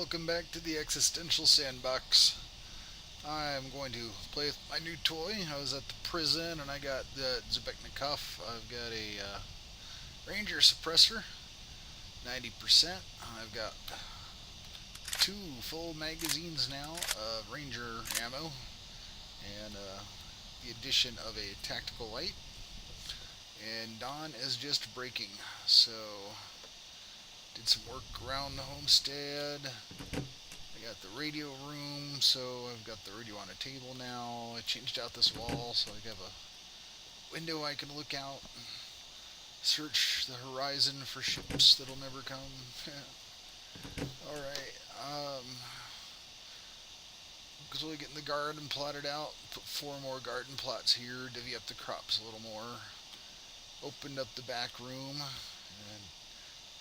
welcome back to the Existential Sandbox. I'm going to play with my new toy. I was at the prison and I got the Zebeknikov. I've got a Ranger suppressor, 90%. I've got two full magazines now of Ranger ammo and the addition of a tactical light. And dawn is just breaking, so did some work around the homestead. I got the radio room, so I've got the radio on a table now. I changed out this wall so I have a window I can look out, search the horizon for ships that'll never come. Alright, slowly getting the garden plotted out. Put 4 more garden plots here, divvy up the crops a little more. Opened up the back room, and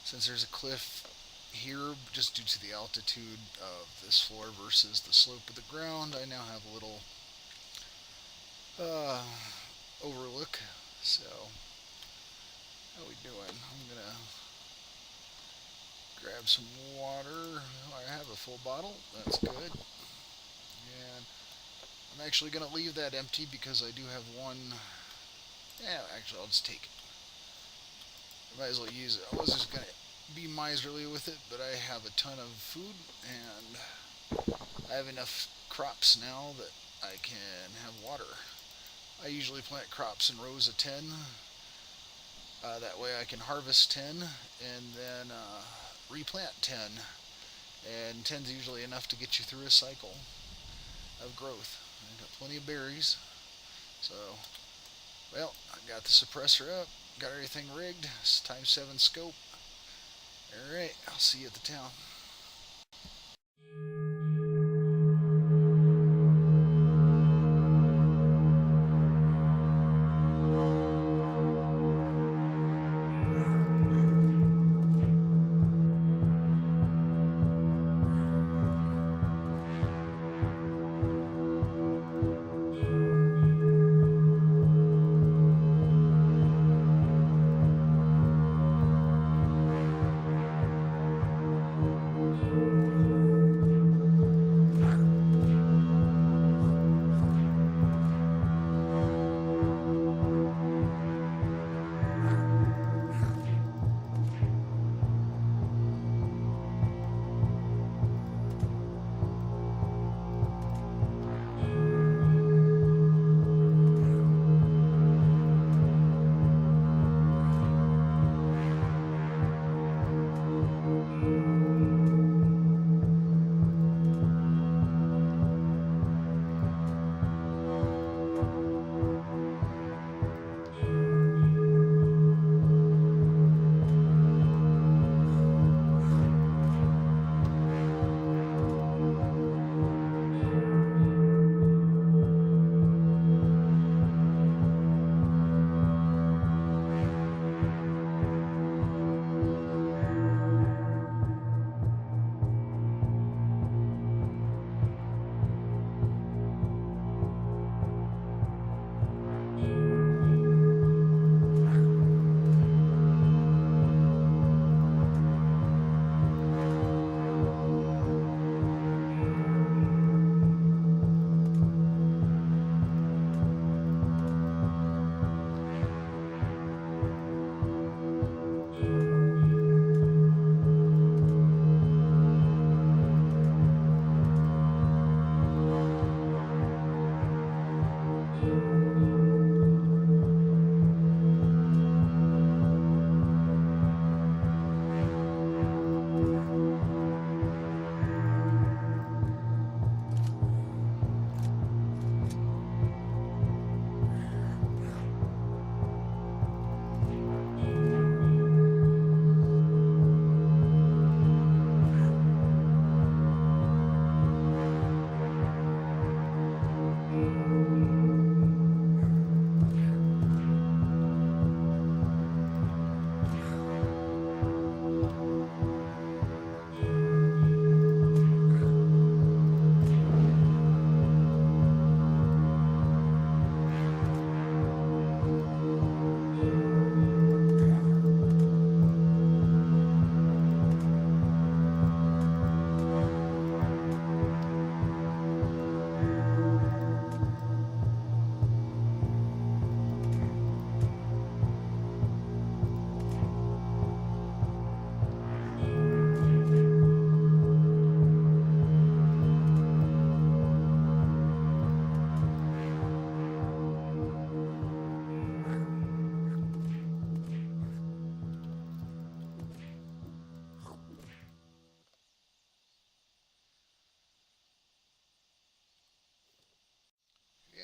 since there's a cliff here, just due to the altitude of this floor versus the slope of the ground, I now have a little overlook. So, how we doing? I'm gonna grab some water. I have a full bottle. That's good. And I'm actually gonna leave that empty because I do have one. Yeah, actually, I'll just take it. I might as well use it. I was just gonna be miserly with it, but I have a ton of food and I have enough crops now that I can have water. I usually plant crops in rows of 10. That way I can harvest 10 and then replant 10. And 10 is usually enough to get you through a cycle of growth. I've got plenty of berries. So, well, I got the suppressor up, got everything rigged. It's ×7 scope. Alright, I'll see you at the town.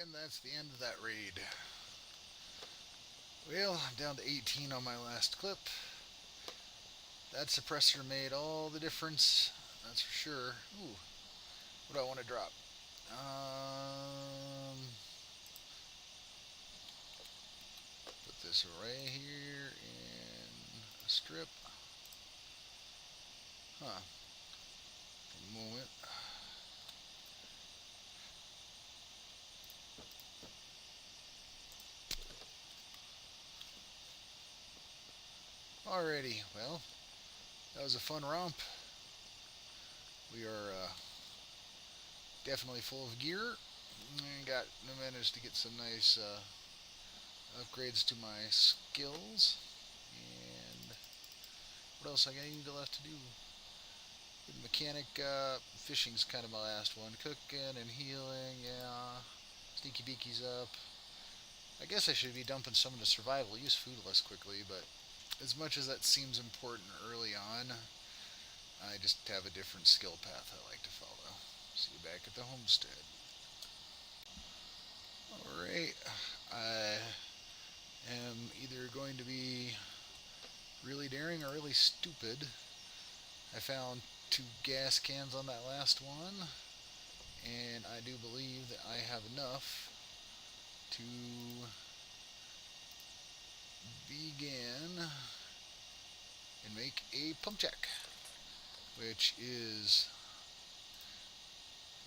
And that's the end of that raid. Well, I'm down to 18 on my last clip. That suppressor made all the difference, that's for sure. Ooh, what do I want to drop? Put this right here in a strip. Huh. For a moment. Alrighty, well, that was a fun romp. We are definitely full of gear. Managed to get some nice upgrades to my skills. And what else I got left to do? Mechanic, fishing's kind of my last one. Cooking and healing, yeah. Sneaky beaky's up. I guess I should be dumping some into survival. Use food less quickly, but as much as that seems important early on, I just have a different skill path I like to follow. See you back at the homestead. Alright, I am either going to be really daring or really stupid. I found 2 gas cans on that last one, and I do believe that I have enough to begin and make a pump check, which is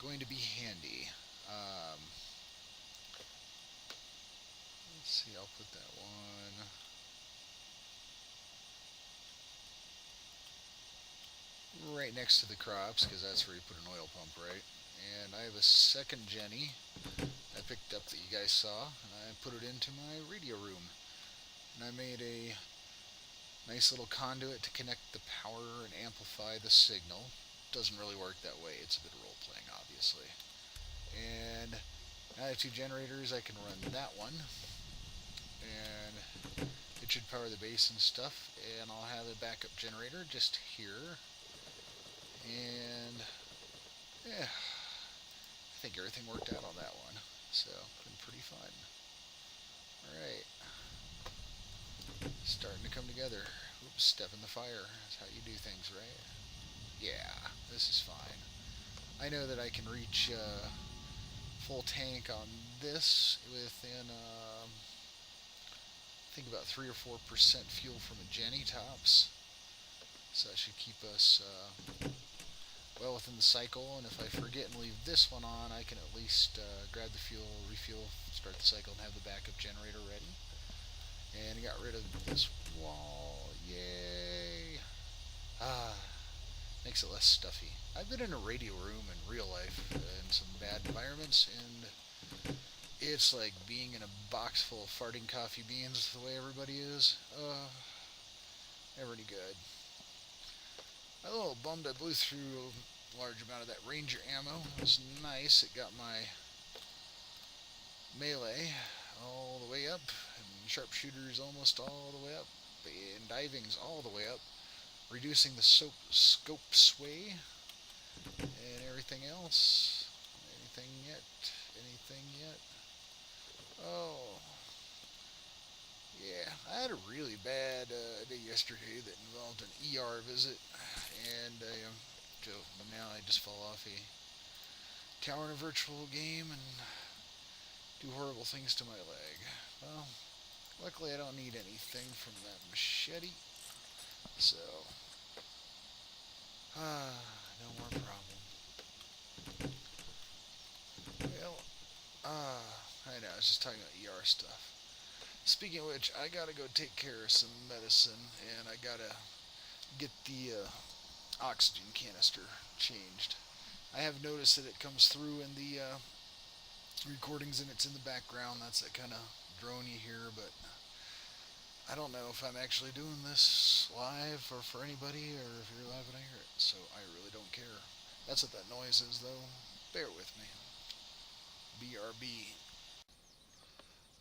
going to be handy. Let's see, I'll put that one right next to the crops, because that's where you put an oil pump, right? And I have a second Jenny I picked up that you guys saw, and I put it into my radio room. And I made a nice little conduit to connect the power and amplify the signal. Doesn't really work that way, it's a bit of role playing, obviously. And I have 2 generators, I can run that one, and it should power the base and stuff. And I'll have a backup generator just here. And yeah, I think everything worked out on that one, so been pretty fun. Alright, starting to come together. Oops, step in the fire. That's how you do things, right? Yeah, this is fine. I know that I can reach full tank on this within I think about 3 or 4% fuel from a Jenny tops, so that should keep us well within the cycle. And if I forget and leave this one on, I can at least grab the fuel, refuel, start the cycle, and have the backup generator ready. And I got rid of this wall. Yay! Makes it less stuffy. I've been in a radio room in real life in some bad environments, and it's like being in a box full of farting coffee beans the way everybody is. Never any good. I'm a little bummed I blew through a large amount of that Ranger ammo. It was nice. It got my melee all the way up, and sharpshooters almost all the way up, and diving's all the way up, reducing the scope sway, and everything else. Anything yet? Anything yet? Oh, yeah, I had a really bad day yesterday that involved an ER visit, and now I just fall off a tower in a virtual game and do horrible things to my leg. Well, luckily I don't need anything from that machete, so no more problem. Well, I know, I was just talking about ER stuff. Speaking of which, I gotta go take care of some medicine, and I gotta get the oxygen canister changed. I have noticed that it comes through in the recordings and it's in the background. That's that kind of drone you hear, but I don't know if I'm actually doing this live or for anybody, or if you're live and I hear it, so I really don't care. That's what that noise is, though. Bear with me. BRB.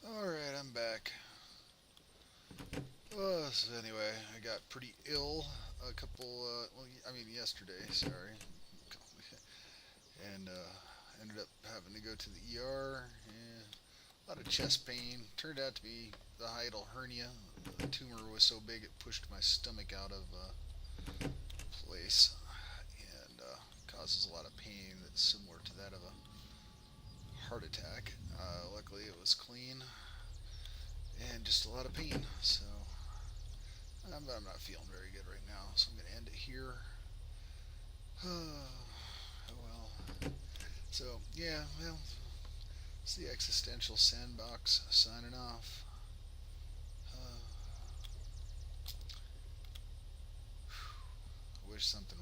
Alright, I'm back. So anyway, I got pretty ill a couple, yesterday, sorry. And ended up having to go to the ER, and a lot of chest pain. Turned out to be the hiatal hernia. The tumor was so big it pushed my stomach out of place, and causes a lot of pain that's similar to that of a heart attack. Luckily, it was clean and just a lot of pain. So I'm not feeling very good right now. So I'm going to end it here. Oh well. So yeah, well, it's the existential sandbox signing off. I wish something